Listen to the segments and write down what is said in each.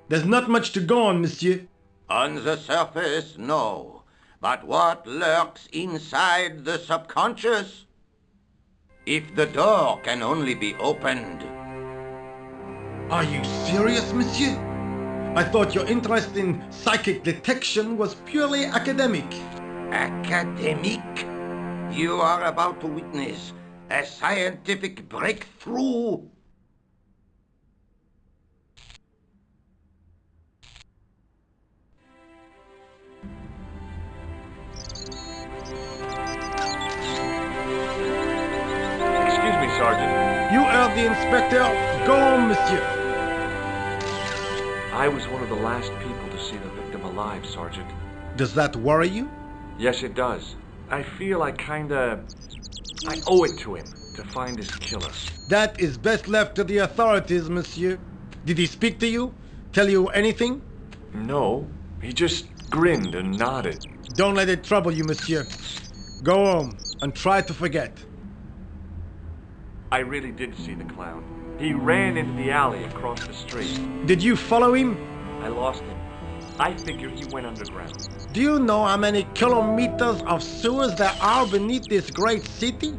There's not much to go on, monsieur. On the surface, no. But what lurks inside the subconscious? If the door can only be opened... Are you serious, monsieur? I thought your interest in psychic detection was purely academic. Academic? You are about to witness a scientific breakthrough. Excuse me, Sergeant. You heard the inspector. Go on, monsieur. I was one of the last people to see the victim alive, Sergeant. Does that worry you? Yes, it does. I feel I owe it to him to find his killer. That is best left to the authorities, monsieur. Did he speak to you? Tell you anything? No, he just grinned and nodded. Don't let it trouble you, monsieur. Go home and try to forget. I really did see the clown. He ran into the alley across the street. Did you follow him? I lost him. I figure he went underground. Do you know how many kilometers of sewers there are beneath this great city?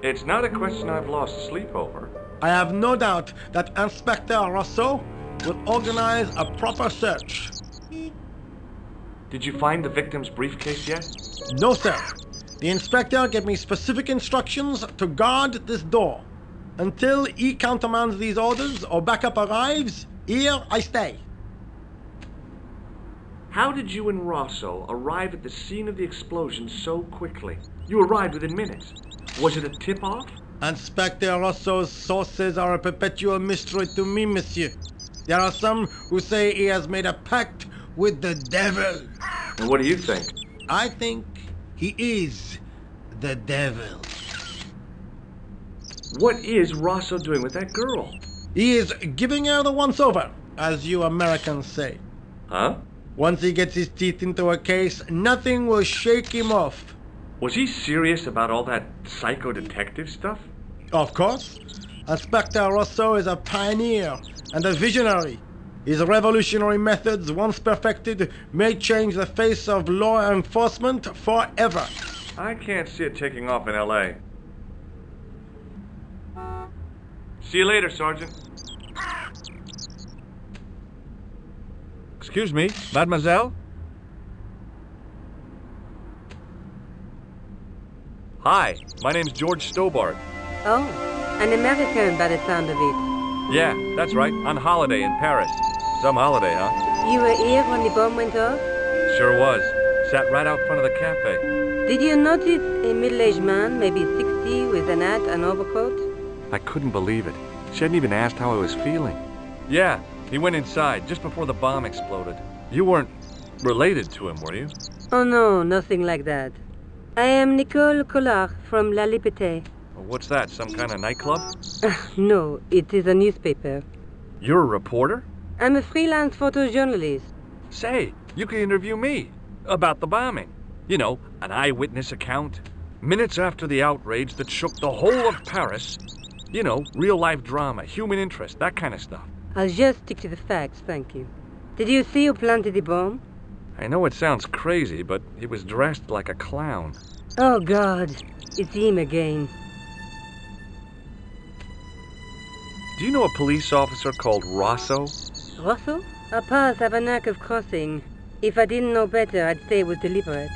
It's not a question I've lost sleep over. I have no doubt that Inspector Rousseau will organize a proper search. Did you find the victim's briefcase yet? No, sir. The inspector gave me specific instructions to guard this door. Until he countermands these orders or backup arrives, here I stay. How did you and Rosso arrive at the scene of the explosion so quickly? You arrived within minutes. Was it a tip-off? Inspector Rousseau's sources are a perpetual mystery to me, monsieur. There are some who say he has made a pact with the devil. And what do you think? I think he is the devil. What is Rosso doing with that girl? He is giving her the once-over, as you Americans say. Huh? Once he gets his teeth into a case, nothing will shake him off. Was he serious about all that psycho-detective stuff? Of course. Inspector Rousseau is a pioneer and a visionary. His revolutionary methods, once perfected, may change the face of law enforcement forever. I can't see it taking off in L.A. See you later, Sergeant. Excuse me, mademoiselle? Hi, my name's George Stobart. Oh, an American by the sound of it. Yeah, that's right, on holiday in Paris. Some holiday, huh? You were here when the bomb went off? Sure was. Sat right out front of the cafe. Did you notice a middle-aged man, maybe 60, with an hat and overcoat? I couldn't believe it. She hadn't even asked how I was feeling. Yeah, he went inside just before the bomb exploded. You weren't related to him, were you? Oh no, nothing like that. I am Nicole Collard from La Liberté. What's that, some kind of nightclub? No, it is a newspaper. You're a reporter? I'm a freelance photojournalist. Say, you can interview me about the bombing. You know, an eyewitness account. Minutes after the outrage that shook the whole of Paris. You know, real-life drama, human interest, that kind of stuff. I'll just stick to the facts, thank you. Did you see who planted the bomb? I know it sounds crazy, but he was dressed like a clown. Oh God, it's him again. Do you know a police officer called Rosso? Rosso? Our paths have a knack of crossing. If I didn't know better, I'd say it was deliberate.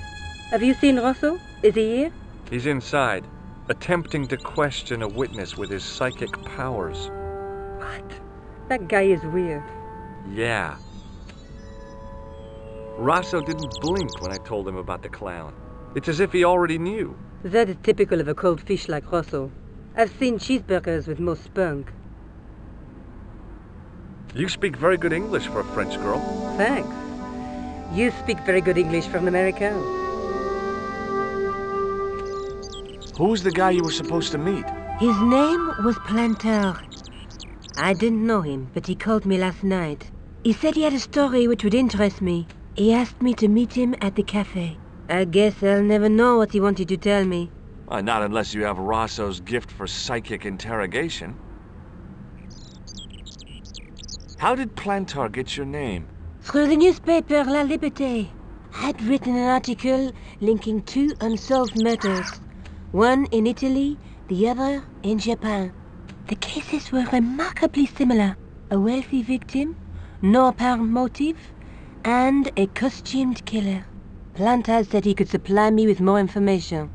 Have you seen Rosso? Is he here? He's inside, attempting to question a witness with his psychic powers. What? That guy is weird. Yeah. Rosso didn't blink when I told him about the clown. It's as if he already knew. That is typical of a cold fish like Rosso. I've seen cheeseburgers with more spunk. You speak very good English for a French girl. Thanks. You speak very good English for an American. Who's the guy you were supposed to meet? His name was Planter. I didn't know him, but he called me last night. He said he had a story which would interest me. He asked me to meet him at the cafe. I guess I'll never know what he wanted to tell me. Not unless you have Rosso's gift for psychic interrogation. How did Plantar get your name? Through the newspaper La Liberté. I'd written an article linking two unsolved murders. One in Italy, the other in Japan. The cases were remarkably similar. A wealthy victim, no apparent motive, and a costumed killer. Plantar said he could supply me with more information.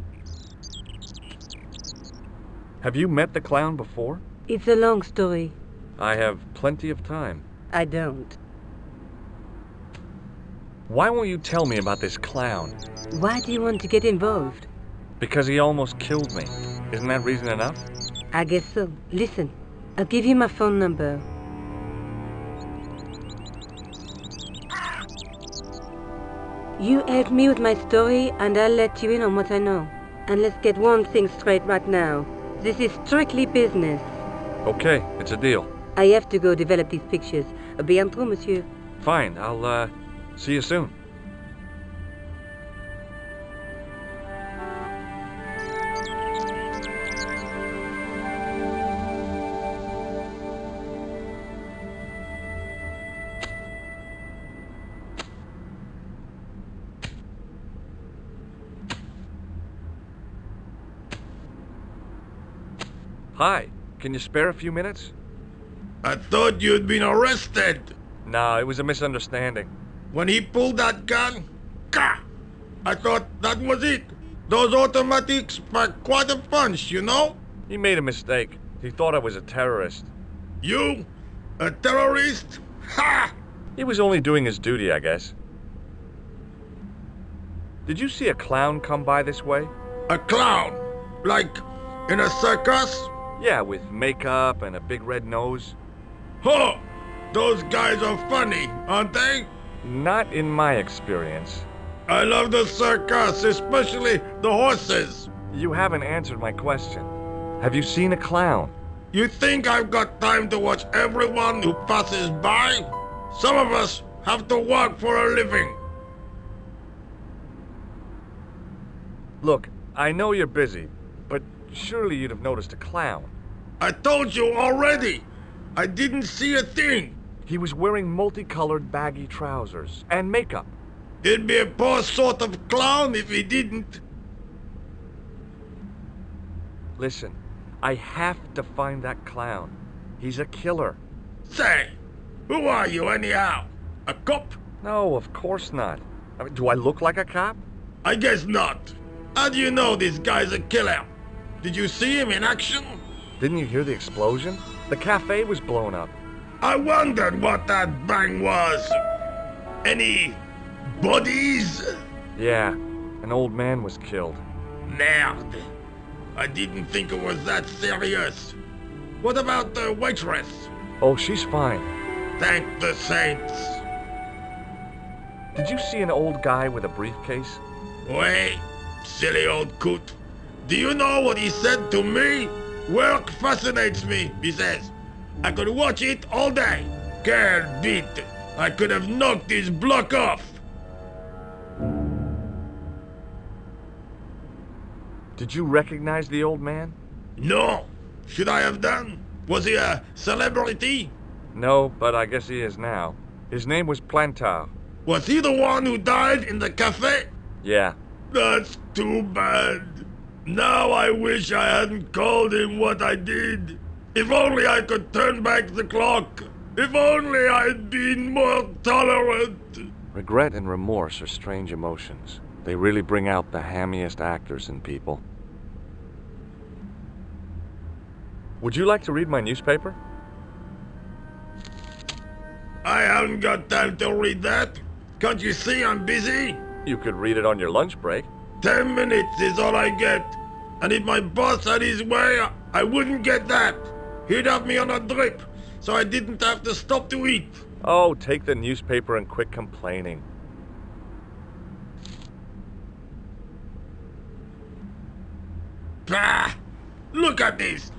Have you met the clown before? It's a long story. I have plenty of time. I don't. Why won't you tell me about this clown? Why do you want to get involved? Because he almost killed me. Isn't that reason enough? I guess so. Listen, I'll give you my phone number. You help me with my story and I'll let you in on what I know. And let's get one thing straight right now. This is strictly business. Okay, it's a deal. I have to go develop these pictures. À bientôt, monsieur. Fine, I'll, see you soon. Hi, can you spare a few minutes? I thought you'd been arrested. No, it was a misunderstanding. When he pulled that gun, gah! I thought that was it. Those automatics pack quite a punch, you know? He made a mistake. He thought I was a terrorist. You? A terrorist? Ha! He was only doing his duty, I guess. Did you see a clown come by this way? A clown? Like in a circus? Yeah, with makeup and a big red nose. Huh! Those guys are funny, aren't they? Not in my experience. I love the circus, especially the horses. You haven't answered my question. Have you seen a clown? You think I've got time to watch everyone who passes by? Some of us have to work for a living. Look, I know you're busy, but surely you'd have noticed a clown. I told you already. I didn't see a thing. He was wearing multicolored baggy trousers and makeup. He'd be a poor sort of clown if he didn't. Listen, I have to find that clown. He's a killer. Say, who are you anyhow? A cop? No, of course not. I mean, do I look like a cop? I guess not. How do you know this guy's a killer? Did you see him in action? Didn't you hear the explosion? The cafe was blown up. I wondered what that bang was. Any bodies? Yeah, an old man was killed. Merde. I didn't think it was that serious. What about the waitress? Oh, she's fine. Thank the saints. Did you see an old guy with a briefcase? Wait, silly old coot. Do you know what he said to me? Work fascinates me, he says. I could watch it all day. Quel bit. I could have knocked his block off. Did you recognize the old man? No. Should I have done? Was he a celebrity? No, but I guess he is now. His name was Plantar. Was he the one who died in the cafe? Yeah. That's too bad. Now I wish I hadn't called him what I did. If only I could turn back the clock. If only I'd been more tolerant. Regret and remorse are strange emotions. They really bring out the hammiest actors in people. Would you like to read my newspaper? I haven't got time to read that. Can't you see I'm busy? You could read it on your lunch break. 10 minutes is all I get. And if my boss had his way, I wouldn't get that. He'd have me on a drip, so I didn't have to stop to eat. Oh, take the newspaper and quit complaining. Bah! Look at this!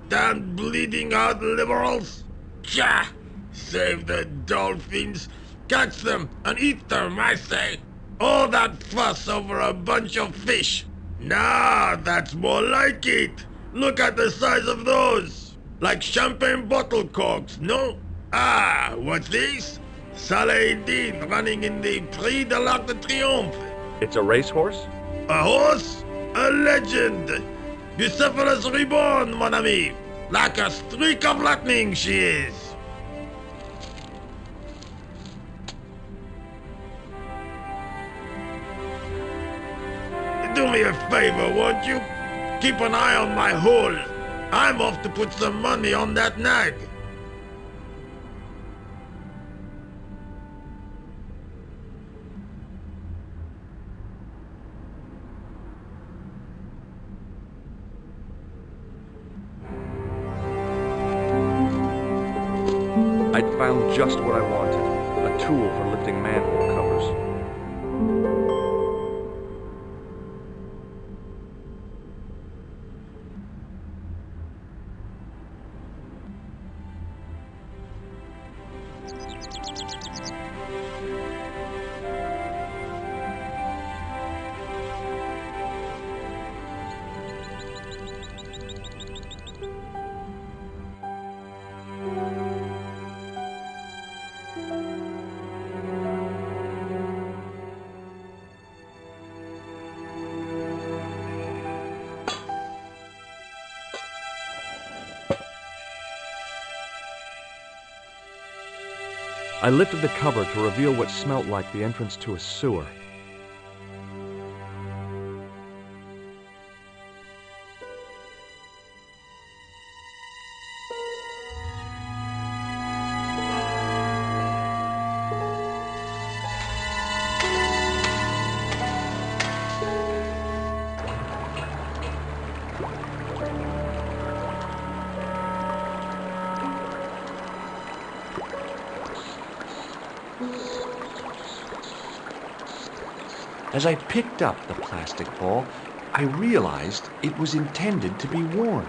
Damn bleeding out liberals! Tcha! Save the dolphins, catch them and eat them, I say! All that fuss over a bunch of fish! Nah, that's more like it! Look at the size of those! Like champagne bottle corks, no? Ah, what's this? Saladin running in the Prix de l'Arc de Triomphe. It's a racehorse? A horse? A legend! Bucephalus reborn, mon ami! Like a streak of lightning she is! Do me a favor, won't you? Keep an eye on my hole. I'm off to put some money on that nag. I'd found just what I wanted, a tool for lifting manhole covers. I lifted the cover to reveal what smelt like the entrance to a sewer. As I picked up the plastic ball, I realized it was intended to be worn.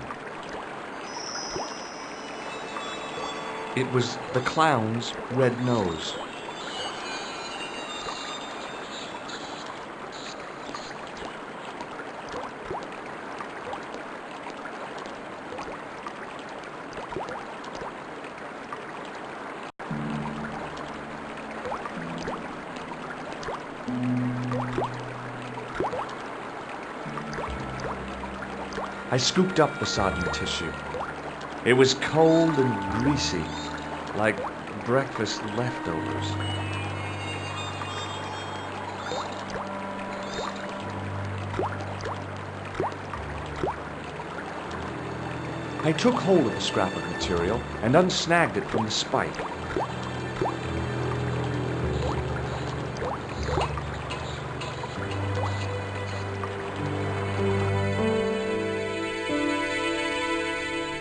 It was the clown's red nose. I scooped up the sodden tissue. It was cold and greasy, like breakfast leftovers. I took hold of the scrap of material and unsnagged it from the spike.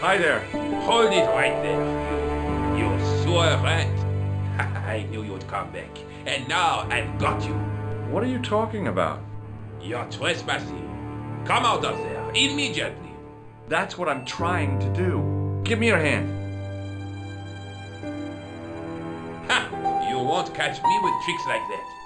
Hi there. Hold it right there. You sore rat. I knew you'd come back. And now I've got you. What are you talking about? You're trespassing. Come out of there immediately. That's what I'm trying to do. Give me your hand. Ha! You won't catch me with tricks like that.